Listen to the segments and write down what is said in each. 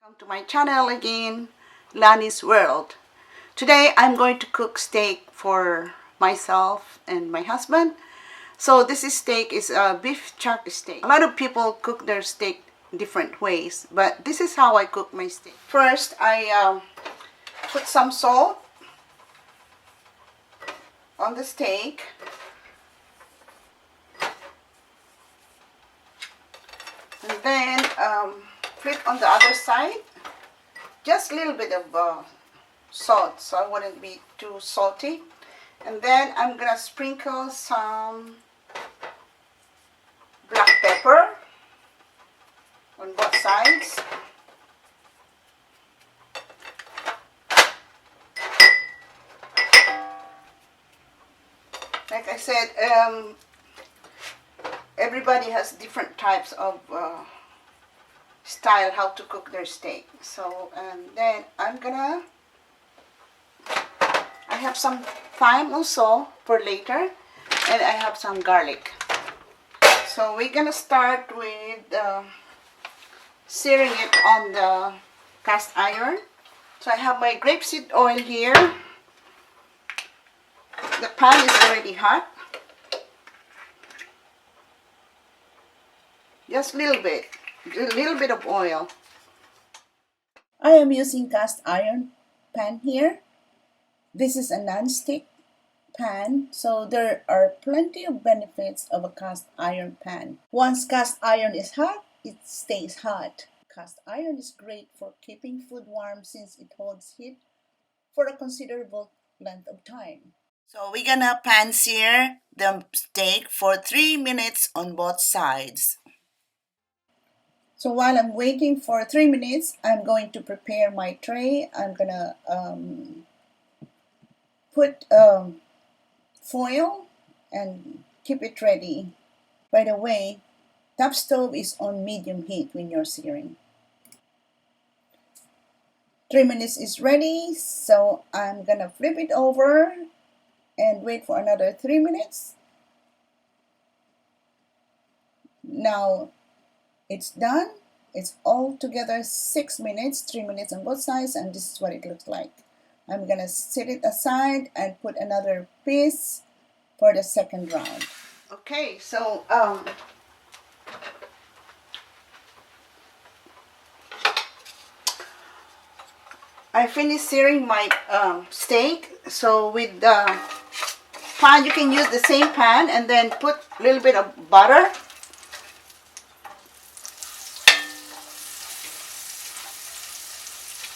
Welcome to my channel again, Lani's World. Today I'm going to cook steak for myself and my husband. So steak is a beef chuck steak. A lot of people cook their steak different ways, but this is how I cook my steak. First, I put some salt on the steak. And then flip on the other side. Just a little bit of salt, so I wouldn't be too salty. And then I'm gonna sprinkle some black pepper on both sides. Like I said, everybody has different types of style how to cook their steak. So, and then I have some thyme also for later, and I have some garlic. So we're gonna start with searing it on the cast iron. So I have my grapeseed oil here. The pan is already hot. Just a little bit of oil. I am using cast iron pan here. This is a non-stick pan, so there are plenty of benefits of a cast iron pan. Once cast iron is hot, it stays hot. Cast iron is great for keeping food warm since it holds heat for a considerable length of time. So we're gonna pan sear the steak for 3 minutes on both sides. So while I'm waiting for 3 minutes, I'm going to prepare my tray. I'm gonna put foil and keep it ready. By the way, top stove is on medium heat when you're searing. 3 minutes is ready, so I'm gonna flip it over and wait for another 3 minutes. Now it's done. It's all together 6 minutes, 3 minutes on both sides, and this is what it looks like. I'm gonna set it aside and put another piece for the second round. Okay, so I finished searing my steak. So with the pan, you can use the same pan and then put a little bit of butter.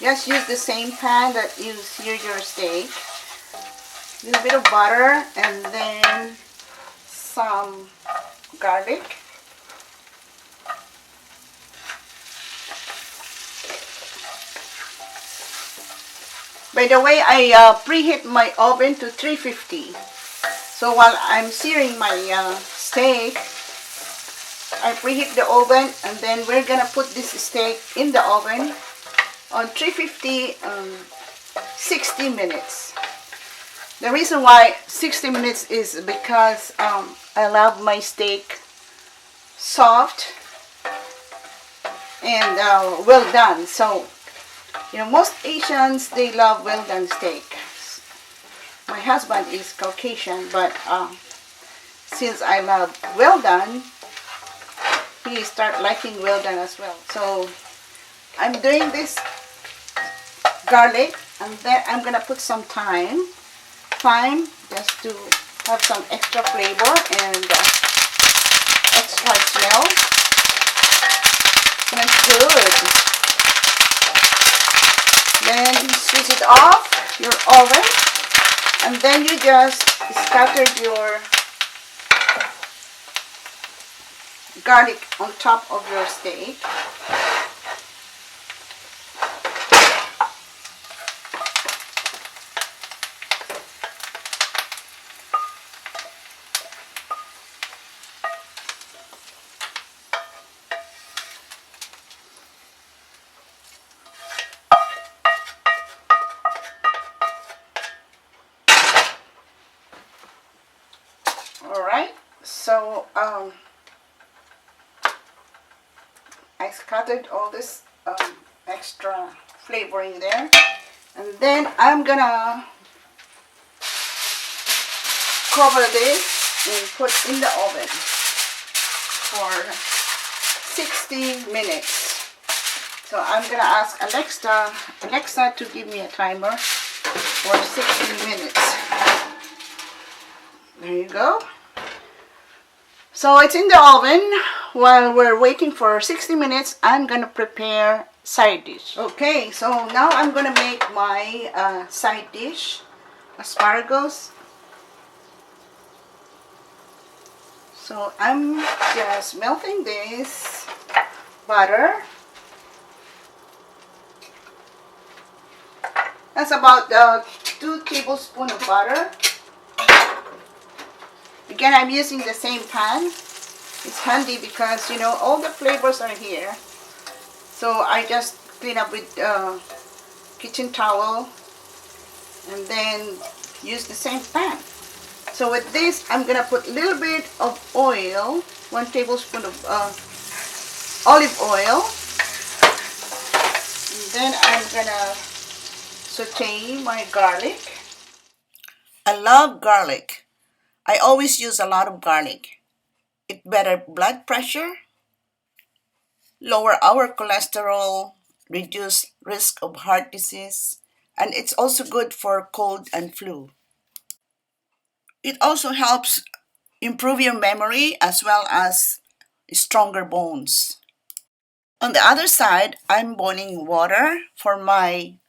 Just use the same pan that you sear your steak. A little bit of butter and then some garlic. By the way, I preheat my oven to 350. So while I'm searing my steak, I preheat the oven, and then we're gonna put this steak in the oven on 350 60 minutes. The reason why 60 minutes is because I love my steak soft and well done. So most Asians, they love well done steak. My husband is Caucasian, but since I love well done, he start liking well done as well. So I'm doing this garlic, and then I'm gonna put some thyme just to have some extra flavor and extra smell. That's good. Then you switch it off your oven, and then you just scatter your garlic on top of your steak. Alright, so I scattered all this extra flavoring there. And then I'm gonna cover this and put in the oven for 60 minutes. So I'm gonna ask Alexa to give me a timer for 60 minutes. There you go. So it's in the oven. While we're waiting for 60 minutes, I'm gonna prepare side dish. Okay, so now I'm gonna make my side dish, asparagus. So I'm just melting this butter. That's about 2 tablespoons of butter. Again, I'm using the same pan. It's handy because, you know, all the flavors are here. So I just clean up with kitchen towel and then use the same pan. So with this, I'm gonna put a little bit of oil, 1 tablespoon of olive oil. And then I'm gonna saute my garlic. I love garlic. I always use a lot of garlic. It better blood pressure, lower our cholesterol, reduce risk of heart disease, and it's also good for cold and flu. It also helps improve your memory as well as stronger bones. On the other side, I'm boiling water for my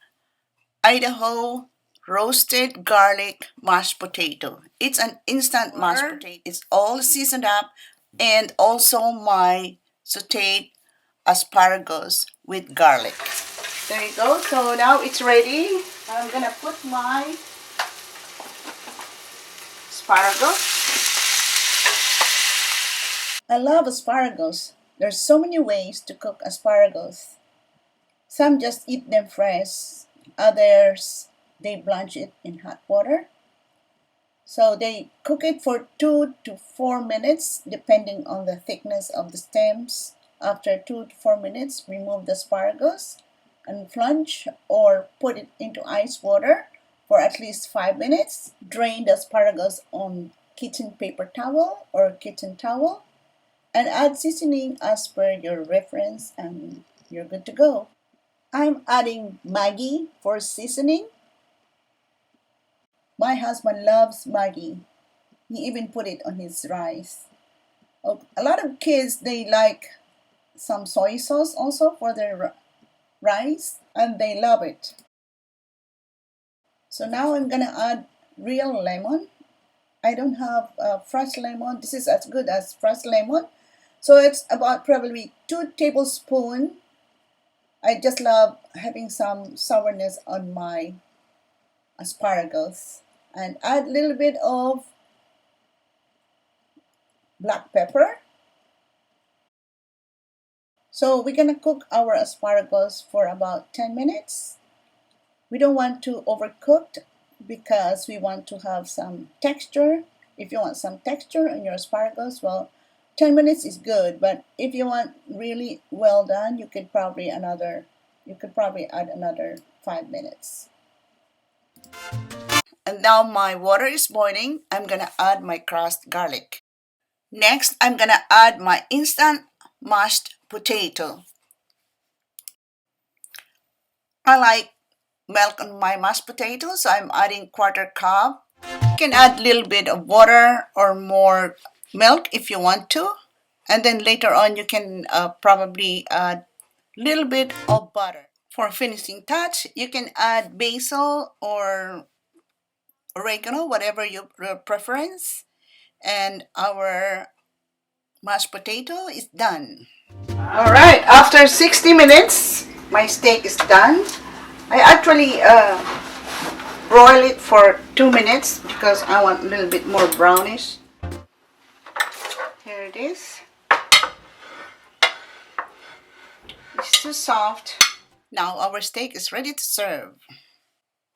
Idaho roasted garlic mashed potato. It's an instant mashed potato. It's all seasoned up, and also my sauteed asparagus with garlic. There you go. So now it's ready. I'm gonna put my asparagus. I love asparagus. There's so many ways to cook asparagus. Some just eat them fresh. Others, they blanch it in hot water. So they cook it for 2 to 4 minutes depending on the thickness of the stems. After 2 to 4 minutes, remove the asparagus and plunge or put it into ice water for at least 5 minutes. Drain the asparagus on kitchen paper towel or kitchen towel and add seasoning as per your reference and you're good to go. I'm adding Maggi for seasoning. My husband loves Maggi. He even put it on his rice. A lot of kids, they like some soy sauce also for their rice and they love it. So now I'm gonna add real lemon. I don't have fresh lemon. This is as good as fresh lemon. So it's about probably 2 tablespoons. I just love having some sourness on my asparagus. And add a little bit of black pepper. So we're gonna cook our asparagus for about 10 minutes. We don't want to overcook because we want to have some texture. If you want some texture on your asparagus, well, 10 minutes is good, but if you want really well done, you could probably add another 5 minutes. And now my water is boiling. I'm gonna add my crushed garlic. Next, I'm gonna add my instant mashed potato. I like milk on my mashed potato, so I'm adding 1/4 cup. You can add a little bit of water or more milk if you want to. And then later on, you can probably add a little bit of butter. For finishing touch, you can add basil or oregano, whatever your preference. And our mashed potato is done. All right, after 60 minutes, my steak is done. I actually broil it for 2 minutes because I want a little bit more brownish. Here it is. It's too soft. Now our steak is ready to serve.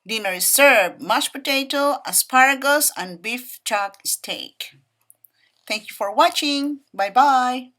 Dinner is served: mashed potato, asparagus, and beef chuck steak. Thank you for watching. Bye-bye.